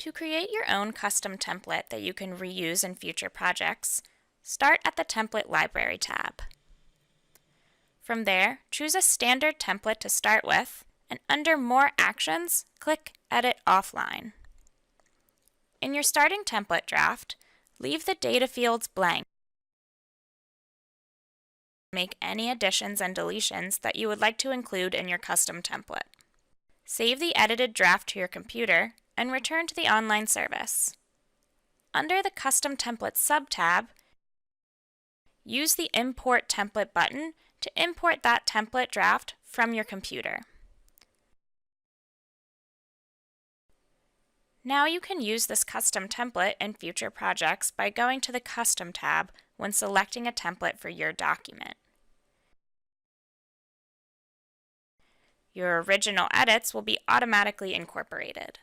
To create your own custom template that you can reuse in future projects, start at the Template Library tab. From there, choose a standard template to start with, and under More Actions, click Edit Offline. In your starting template draft, leave the data fields blank. Make any additions and deletions that you would like to include in your custom template. Save the edited draft to your computer and return to the online service. Under the Custom Templates sub-tab, use the Import Template button to import that template draft from your computer. Now you can use this custom template in future projects by going to the Custom tab when selecting a template for your document. Your original edits will be automatically incorporated.